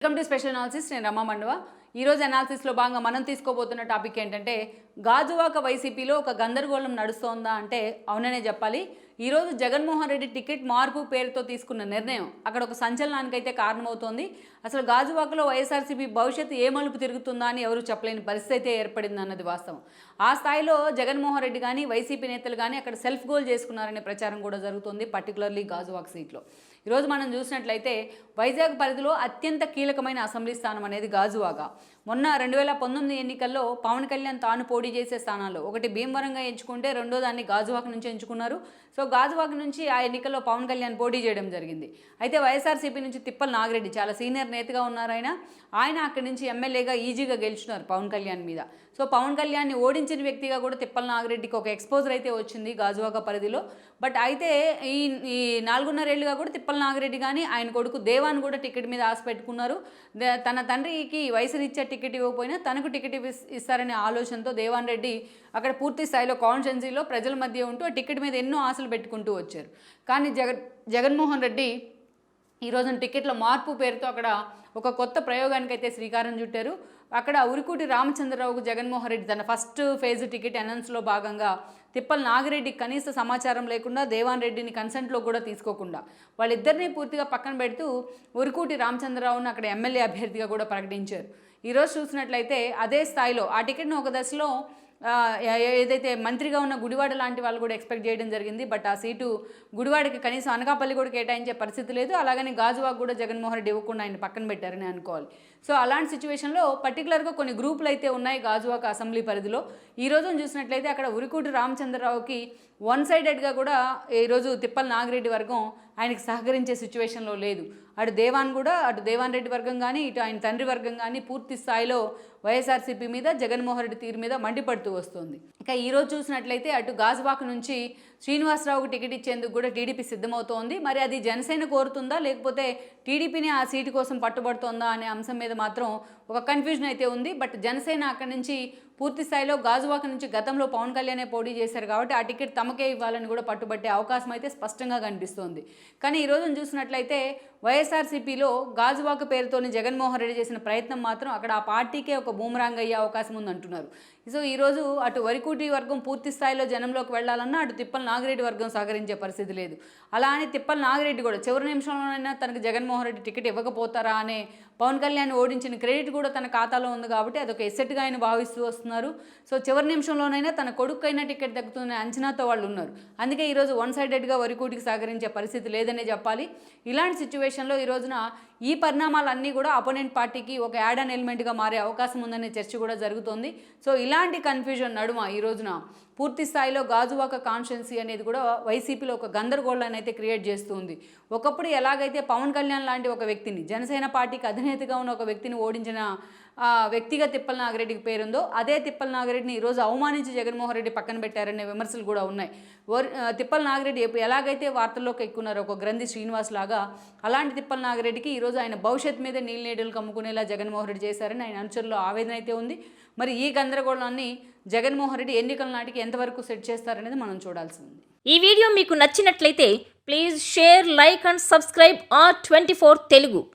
Welcome to special analysis. నేను రమా మండవ. ఈరోజు అనాలిసిస్లో భాగంగా మనం తీసుకోబోతున్న టాపిక్ ఏంటంటే గాజువాక వైసీపీలో ఒక గందరగోళం నడుస్తోందా అంటే అవుననే చెప్పాలి. ఈరోజు జగన్మోహన్ రెడ్డి టికెట్ మార్పు పేరుతో తీసుకున్న నిర్ణయం అక్కడ ఒక సంచలనానికైతే కారణమవుతోంది. అసలు గాజువాకలో వైఎస్ఆర్సీపీ భవిష్యత్తు ఏ మలుపు తిరుగుతుందా అని ఎవరు చెప్పలేని పరిస్థితి అయితే ఏర్పడింది అన్నది వాస్తవం. ఆ స్థాయిలో జగన్మోహన్ రెడ్డి కానీ వైసీపీ నేతలు కానీ అక్కడ సెల్ఫ్ గోల్ చేసుకున్నారనే ప్రచారం కూడా జరుగుతుంది, పర్టికులర్లీ గాజువాక సీట్లో. ఈరోజు మనం చూసినట్లయితే వైజాగ్ పరిధిలో అత్యంత కీలకమైన అసెంబ్లీ స్థానం అనేది గాజువాక. మొన్న 2019 ఎన్నికల్లో పవన్ కళ్యాణ్ తాను పోటీ చేసే స్థానాల్లో ఒకటి భీమవరంగా ఎంచుకుంటే రెండో దాన్ని గాజువాక నుంచి ఎంచుకున్నారు. సో గాజువాక నుంచి ఆ ఎన్నికల్లో పవన్ కళ్యాణ్ పోటీ చేయడం జరిగింది. అయితే వైఎస్ఆర్సీపీ నుంచి తిప్పల నాగిరెడ్డి చాలా సీనియర్ నేతగా ఉన్నారు. ఆయన అక్కడి నుంచి ఎమ్మెల్యేగా ఈజీగా గెలుచున్నారు పవన్ కళ్యాణ్ మీద. సో పవన్ కళ్యాణ్ని ఓడించిన వ్యక్తిగా కూడా తిప్పల నాగిరెడ్డికి ఒక ఎక్స్పోజర్ అయితే వచ్చింది గాజువాక పరిధిలో. బట్ అయితే ఈ 4.5 ఏళ్ళుగా కూడా తిప్పల నాగిరెడ్డి కానీ ఆయన కొడుకు దేవాన్ కూడా టికెట్ మీద ఆశ పెట్టుకున్నారు. తన తండ్రికి వయసురీత్యా టికెట్ ఇవ్వకపోయినా తనకు టికెట్ ఇస్తారనే ఆలోచనతో దేవాన్ రెడ్డి అక్కడ పూర్తి స్థాయిలో కాన్స్టిట్యున్సీలో ప్రజల మధ్య ఉంటూ ఆ టికెట్ మీద ఎన్నో ఆశలు పెట్టుకుంటూ వచ్చారు. కానీ జగన్మోహన్ రెడ్డి ఈ రోజున టికెట్ల మార్పు పేరుతో అక్కడ ఒక కొత్త ప్రయోగానికి అయితే శ్రీకారం చుట్టారు. అక్కడ ఉరికూటి రామచంద్రరావుకు జగన్మోహన్ రెడ్డి తన ఫస్ట్ ఫేజ్ టికెట్ అనౌన్స్లో భాగంగా తిప్పల నాగిరెడ్డి కనీస సమాచారం లేకుండా దేవాన్ రెడ్డిని కన్సెంట్లో కూడా తీసుకోకుండా వాళ్ళిద్దరినీ పూర్తిగా పక్కన పెడుతూ ఉరికూటి రామచంద్రరావును అక్కడ ఎమ్మెల్యే అభ్యర్థిగా కూడా ప్రకటించారు. ఈరోజు చూసినట్లయితే అదే స్థాయిలో ఆ టికెట్ను ఒక దశలో ఏదైతే మంత్రిగా ఉన్న గుడివాడ లాంటి వాళ్ళు కూడా ఎక్స్పెక్ట్ చేయడం జరిగింది. బట్ ఆ సీటు గుడివాడకి కనీసం అనకాపల్లి కూడా కేటాయించే పరిస్థితి లేదు. అలాగని గాజువాక కూడా జగన్మోహన్ రెడ్డి ఇవ్వకుండా ఆయన పక్కన పెట్టారని అనుకోవాలి. సో అలాంటి సిచ్యువేషన్లో పర్టికులర్గా కొన్ని గ్రూపులు అయితే ఉన్నాయి గాజువాక అసెంబ్లీ పరిధిలో. ఈ రోజున చూసినట్లయితే అక్కడ ఉరికూటి రామచంద్రరావుకి వన్ సైడెడ్గా కూడా ఈరోజు తిప్పల నాగిరెడ్డి వర్గం ఆయనకి సహకరించే సిచ్యువేషన్లో లేదు. అటు దేవాన్ రెడ్డి వర్గం కానీ ఇటు ఆయన తండ్రి వర్గం కానీ పూర్తి స్థాయిలో వైఎస్ఆర్సీపీ మీద జగన్మోహన్ రెడ్డి తీరు మీద మండిపడుతూ వస్తుంది. ఇక ఈరోజు చూసినట్లయితే అటు గాజువాక నుంచి శ్రీనివాసరావుకు టికెట్ ఇచ్చేందుకు కూడా టీడీపీ సిద్ధమవుతోంది. మరి అది జనసేన కోరుతుందా లేకపోతే టీడీపీని ఆ సీటు కోసం పట్టుబడుతోందా అనే అంశం మీద మాత్రం ఒక కన్ఫ్యూజన్ అయితే ఉంది. బట్ జనసేన అక్కడి నుంచి పూర్తి స్థాయిలో గాజువాక నుంచి గతంలో పవన్ కళ్యాణే పోటీ చేశారు కాబట్టి ఆ టికెట్ తమకే ఇవ్వాలని కూడా పట్టుబట్టే అవకాశం అయితే స్పష్టంగా కనిపిస్తోంది. కానీ ఈ రోజున చూసినట్లయితే వైఎస్ఆర్సీపీలో గాజువాక పేరుతోని జగన్మోహన్ రెడ్డి చేసిన ప్రయత్నం మాత్రం అక్కడ ఆ పార్టీకే ఒక బూమరాంగ్ అయ్యే అవకాశం ఉందంటున్నారు. సో ఈరోజు అటు వరికూటి వర్గం పూర్తి స్థాయిలో జనంలోకి వెళ్లాలన్నా అటు తిప్పల నాగిరెడ్డి వర్గం సహకరించే పరిస్థితి లేదు. అలా అని తిప్పల నాగిరెడ్డి కూడా చివరి నిమిషంలోనైనా తనకు జగన్మోహన్ రెడ్డి టికెట్ ఇవ్వకపోతారా అనే పవన్ కళ్యాణ్ ఓడించిన క్రెడిట్ కూడా తన ఖాతాలో ఉంది కాబట్టి అదొక ఎసెట్గా ఆయన భావిస్తూ వస్తున్నారు. సో చివరి నిమిషంలోనైనా తన కొడుకైనా టికెట్ దక్కుతున్న అంచనాతో వాళ్ళు ఉన్నారు. అందుకే ఈరోజు వన్ సైడెడ్గా వరికూటికి సహకరించే పరిస్థితి లేదనే చెప్పాలి. ఇలాంటి సిచ్యువేషన్లో ఈ రోజున ఈ పరిణామాలన్నీ కూడా అపోనెంట్ పార్టీకి ఒక యాడ్ అన్ ఎలిమెంట్గా మారే అవకాశం ఉందనే చర్చ కూడా జరుగుతోంది. సో ఇలాంటి కన్ఫ్యూజన్ నడుమ ఈ రోజున పూర్తి స్థాయిలో గాజువాక కాన్స్టిట్యున్సీ అనేది కూడా వైసీపీలో ఒక గందరగోళాన్ని అయితే క్రియేట్ చేస్తుంది. ఒకప్పుడు ఎలాగైతే పవన్ కళ్యాణ్ లాంటి ఒక వ్యక్తిని జనసేన పార్టీకి అధినేతగా ఉన్న ఒక వ్యక్తిని ఓడించిన వ్యక్తిగా తిప్పల నాగిరెడ్డికి పేరుందో అదే తిప్పల నాగిరెడ్డిని ఈరోజు అవమానించి జగన్మోహన్ రెడ్డి పక్కన పెట్టారనే విమర్శలు కూడా ఉన్నాయి. తిప్పల నాగిరెడ్డి ఎలాగైతే వార్తల్లోకి ఎక్కున్నారో ఒక గ్రంథి శ్రీనివాస్ లాగా అలాంటి తిప్పల నాగిరెడ్డికి ఈరోజు ఆయన భవిష్యత్తు మీద నీళ్ళు కమ్ముకునేలా జగన్మోహన్ రెడ్డి చేశారని ఆయన అనుచరుల్లో ఆవేదన అయితే ఉంది. మరి ఈ గందరగోళాన్ని జగన్మోహన్ రెడ్డి ఎన్నికల నాటికి ఎంతవరకు సెట్ చేస్తారనేది మనం చూడాల్సి ఉంది. ఈ వీడియో మీకు నచ్చినట్లయితే please share, like and subscribe R24 Telugu.